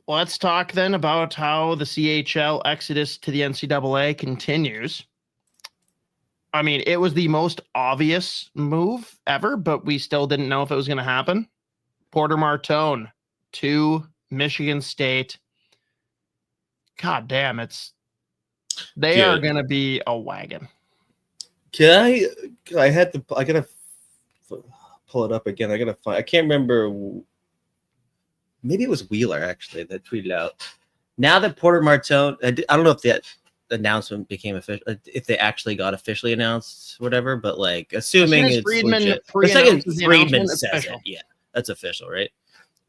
let's talk then about how the CHL exodus to the NCAA continues. I mean, it was the most obvious move ever, but we still didn't know if it was going to happen. Porter Martone to Michigan State. God damn, they are going to be a wagon. I gotta pull it up again. I can't remember. Maybe it was Wheeler actually that tweeted out. Now that Porter Martone, I don't know if that announcement became official, if they actually got officially announced, whatever. But like, assuming it's legit, Friedman says it, yeah, that's official, right?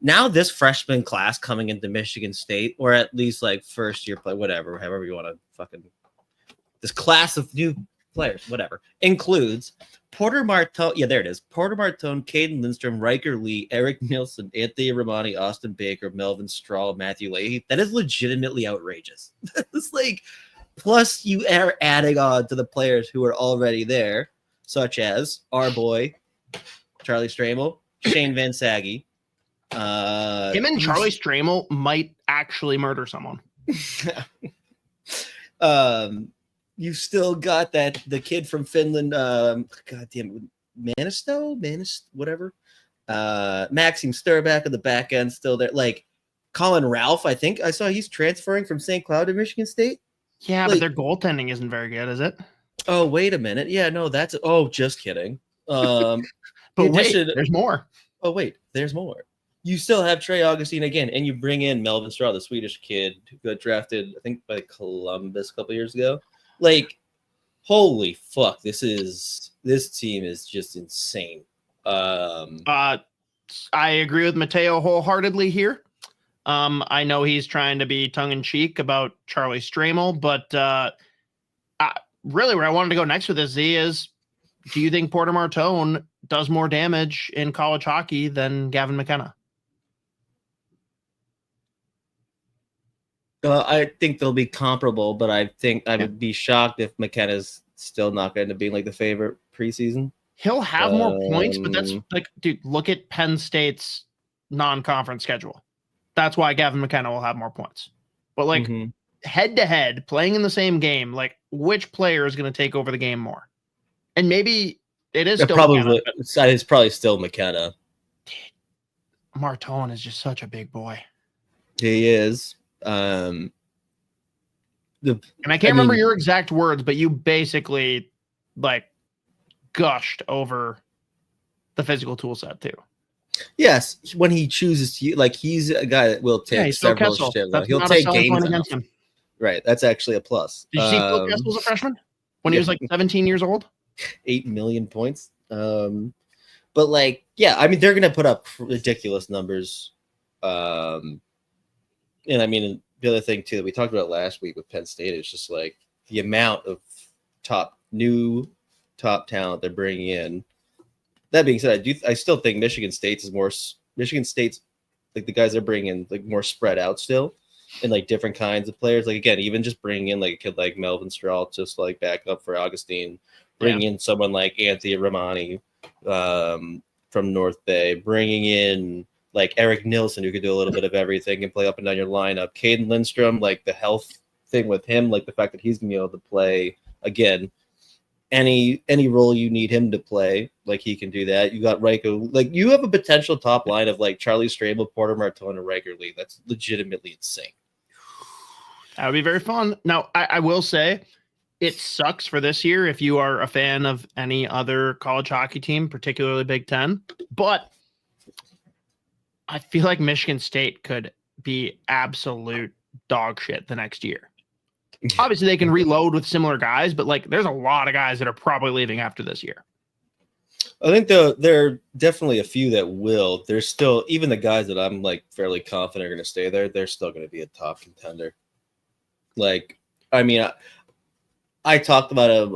Now this freshman class coming into Michigan State, or at least like first year play, whatever, however you want to fucking, this class of new players, whatever, includes Porter Martone. Yeah, there it is. Porter Martone, Caden Lindstrom, Riker Lee, Eric Nielsen, Anthony Romani, Austin Baker, Melvin Strahl, Matthew Leahy. That is legitimately outrageous. It's like, plus you are adding on to the players who are already there, such as our boy Charlie Stramel, Shane Van Saggy. Him and Charlie Stramel might actually murder someone. You still got the kid from Finland, goddamn Manisto, whatever. Maxime Sturback on the back end still there. Like Colin Ralph, I think I saw he's transferring from St. Cloud to Michigan State. Yeah, but their goaltending isn't very good, is it? Oh, wait a minute. Yeah, no, just kidding. But wait, there's more. Oh, wait, there's more. You still have Trey Augustine again, and you bring in Melvin Strahl, the Swedish kid who got drafted, I think, by Columbus a couple years ago. Like, holy fuck, this team is just insane. I agree with Mateo wholeheartedly here. I know he's trying to be tongue-in-cheek about Charlie Stramel, but really where I wanted to go next with this, Z, is do you think Porter Martone does more damage in college hockey than Gavin McKenna? I think they'll be comparable, but I think I would be shocked if McKenna's still not going to be like the favorite preseason. He'll have more points, but that's like, dude, look at Penn State's non-conference schedule. That's why Gavin McKenna will have more points. But like head to head, playing in the same game, like which player is going to take over the game more? And maybe it is still probably it's probably still McKenna. Martone is just such a big boy. He is. And I can't remember your exact words, but you basically like gushed over the physical tool set too. Yes, when he chooses to, like, he's a guy that will take several shifts. He'll take games against him. Right, that's actually a plus. Did you see Phil Kessel's a freshman when he was like 17 years old? 8 million points. But like, yeah, I mean, they're gonna put up ridiculous numbers. And I mean, the other thing too that we talked about last week with Penn State is just like the amount of new top talent they're bringing in. That being said, I still think Michigan State's like the guys they're bringing in like more spread out still, and like different kinds of players. Like again, even just bringing in like a kid like Melvin Strahl, just like back up for Augustine, bringing in someone like Anthony Romani from North Bay, bringing in like Eric Nielsen, who could do a little bit of everything and play up and down your lineup. Caden Lindstrom, like the health thing with him, like the fact that he's gonna be able to play again any role you need him to play, like he can do that. You got Riker, like you have a potential top line of like Charlie Stramel, Porter Martone, and Riker Lee. That's legitimately insane. That would be very fun. Now, I will say it sucks for this year if you are a fan of any other college hockey team, particularly Big Ten, but I feel like Michigan State could be absolute dog shit the next year. Obviously, they can reload with similar guys, but like, there's a lot of guys that are probably leaving after this year. I think there are definitely a few that will. There's still, even the guys that I'm like fairly confident are going to stay there, they're still going to be a top contender. Like, I mean, I talked about it.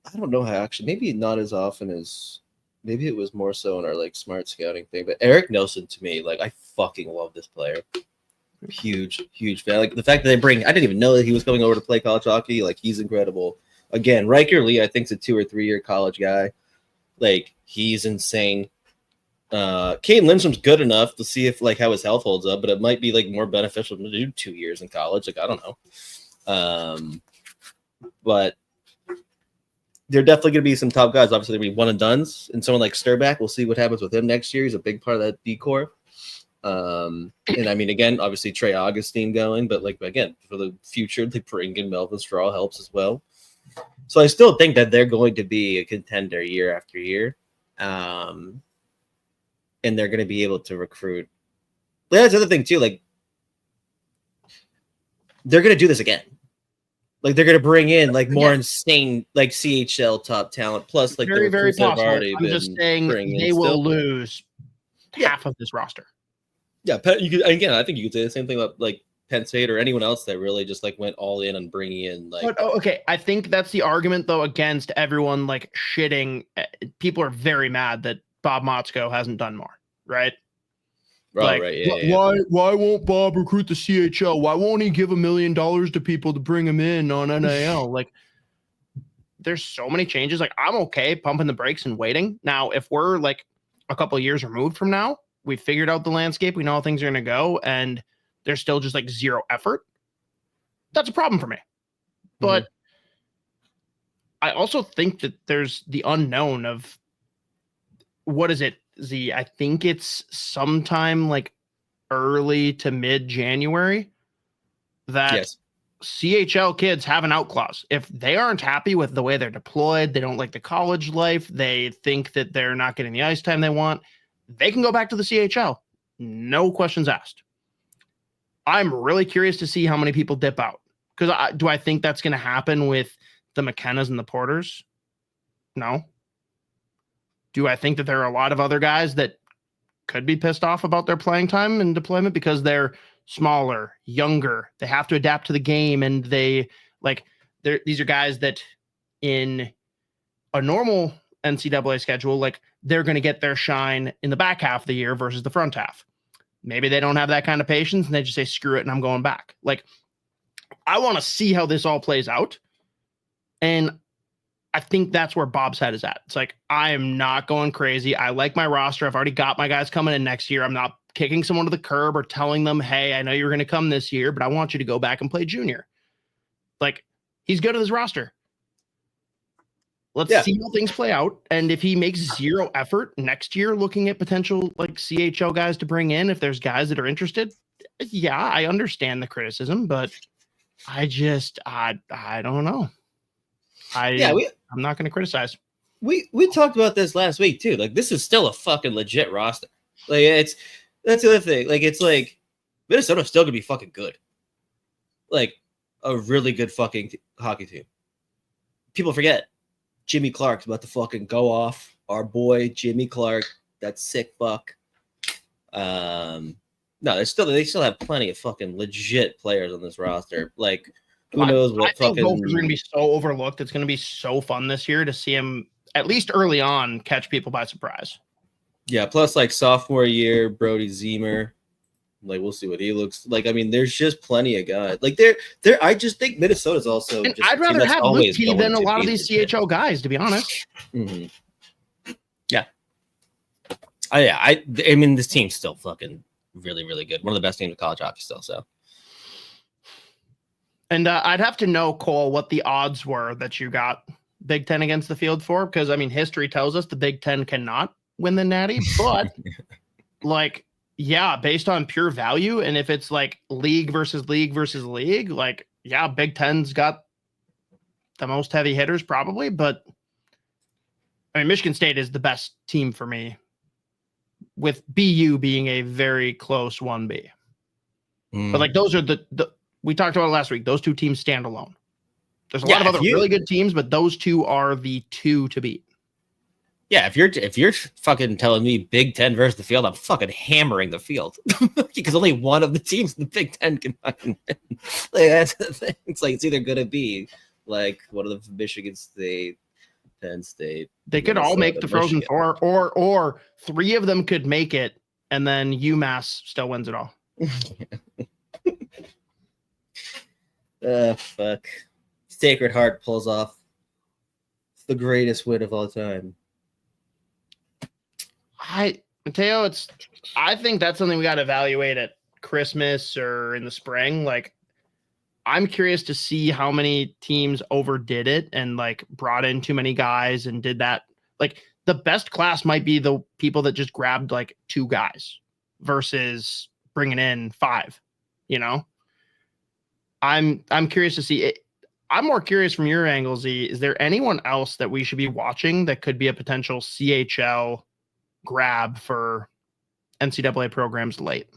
I don't know how actually, maybe not as often as. Maybe it was more so in our like smart scouting thing, but Eric Nielsen to me, like I fucking love this player. Huge fan. Like the fact that I didn't even know that he was coming over to play college hockey. Like he's incredible. Again, Riker Lee, I think is a 2 or 3 year college guy. Like he's insane. Caden Lindstrom's good enough to see if like how his health holds up, but it might be like more beneficial to do 2 years in college. Like I don't know, but there are definitely going to be some top guys. Obviously, there'll be one and dones, and someone like Sturback. We'll see what happens with him next year. He's a big part of that D core. And I mean, again, obviously Trey Augustine going, but like again for the future, the bring in Melvin Straw helps as well. So I still think that they're going to be a contender year after year. And they're going to be able to recruit. But that's the other thing too. Like they're going to do this again. Like they're going to bring in like more insane like CHL top talent. Plus, like very, the very recruits that have possible. already I'm been just saying they will lose half of this roster. Yeah, you could again. I think you could say the same thing about like Penn State or anyone else that really just like went all in on bringing in like. But okay, I think that's the argument though against everyone like shitting. People are very mad that Bob Motzko hasn't done more, right? Oh, like, right. Yeah. Why won't Bob recruit the CHL? Why won't he give $1 million to people to bring him in on NIL? Like, there's so many changes. Like, I'm okay pumping the brakes and waiting. Now, if we're like a couple of years removed from now, we figured out the landscape, we know how things are going to go, and there's still just like zero effort. That's a problem for me. But I also think that there's the unknown of what is it? I think it's sometime like early to mid January that CHL kids have an out clause. If they aren't happy with the way they're deployed, they don't like the college life, they think that they're not getting the ice time they want, they can go back to the CHL. No questions asked. I'm really curious to see how many people dip out. Because do I think that's going to happen with the McKennas and the Porters? No. Do I think that there are a lot of other guys that could be pissed off about their playing time and deployment because they're smaller, younger, they have to adapt to the game, and these are guys that in a normal NCAA schedule, like they're going to get their shine in the back half of the year versus the front half. Maybe they don't have that kind of patience and they just say, screw it, and I'm going back. Like, I want to see how this all plays out. And I think that's where Bob's head is at. It's like, I am not going crazy. I like my roster. I've already got my guys coming in next year. I'm not kicking someone to the curb or telling them, hey, I know you're going to come this year, but I want you to go back and play junior. Like, he's good at his roster. Let's see how things play out. And if he makes zero effort next year looking at potential like CHL guys to bring in, if there's guys that are interested, yeah, I understand the criticism, but I don't know. I'm not going to criticize. We talked about this last week too. Like, this is still a fucking legit roster. Like, that's the other thing. Like, it's like Minnesota's still gonna be fucking good. Like, a really good fucking hockey team. People forget Jimmy Clark's about to fucking go off. Our boy Jimmy Clark, that sick fuck. No, they still have plenty of fucking legit players on this roster. Like, who knows what I think Gophers are going to be so overlooked. It's going to be so fun this year to see him, at least early on, catch people by surprise. Yeah, plus like sophomore year, Brody Zemer. Like, we'll see what he looks like. I mean, there's just plenty of guys. Like, there. I just think Minnesota's also. And I'd rather have Luke T than a lot of these CHL guys, to be honest. Mm-hmm. Yeah. I mean, this team's still fucking really, really good. One of the best teams in college hockey still. So. And I'd have to know, Cole, what the odds were that you got Big Ten against the field for, because I mean, history tells us the Big Ten cannot win the Natty, but like. Yeah, based on pure value, and if it's like league versus league versus league, like, yeah, Big Ten's got the most heavy hitters probably, but I mean, Michigan State is the best team for me, with BU being a very close 1B. But like, those are the we talked about it last week. Those two teams stand alone. There's a lot of other really good teams, but those two are the two to beat. Yeah, if you're fucking telling me Big Ten versus the field, I'm fucking hammering the field because only one of the teams in the Big Ten can fucking win. Like, that's the thing. It's like, it's either gonna be like one of the Michigan State, Penn State. They could all make the Frozen Four, or three of them could make it, and then UMass still wins it all. Fuck. Sacred Heart pulls off the greatest win of all time. Mateo, I think that's something we got to evaluate at Christmas or in the spring. Like, I'm curious to see how many teams overdid it and like brought in too many guys and did that. Like, the best class might be the people that just grabbed like 2 guys versus bringing in 5, you know? I'm curious to see it. I'm more curious from your angle, Z. Is there anyone else that we should be watching that could be a potential CHL grab for NCAA programs late?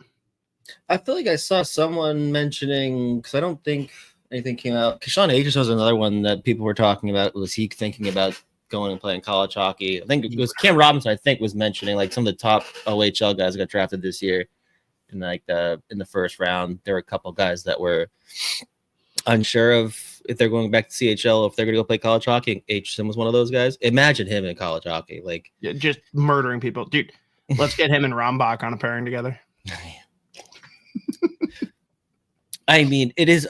I feel like I saw someone mentioning, because I don't think anything came out. Kashawn Akers was another one that people were talking about. Was he thinking about going and playing college hockey? I think it was Cam Robinson. I think was mentioning like some of the top OHL guys that got drafted this year. In like in the first round, there were a couple guys that were unsure of if they're going back to CHL or if they're going to go play college hockey. Sim was one of those guys. Imagine him in college hockey, like just murdering people, dude. Let's get him and Rombach on a pairing together. I mean, it is.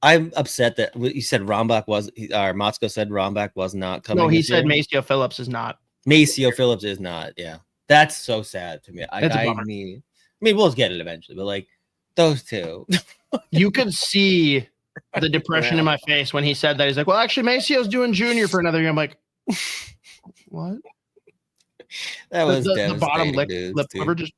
I'm upset that you said Rombach was. Or Motzko said Rombach was not coming. No, he said Maceo Phillips is not. Maceo Phillips is not. Yeah, that's so sad to me. I mean, we'll get it eventually, but like those two, you could see the depression in my face when he said that. He's like, "Well, actually, Maceo's doing junior for another year." I'm like, "What?" That was the bottom lip dude, liver just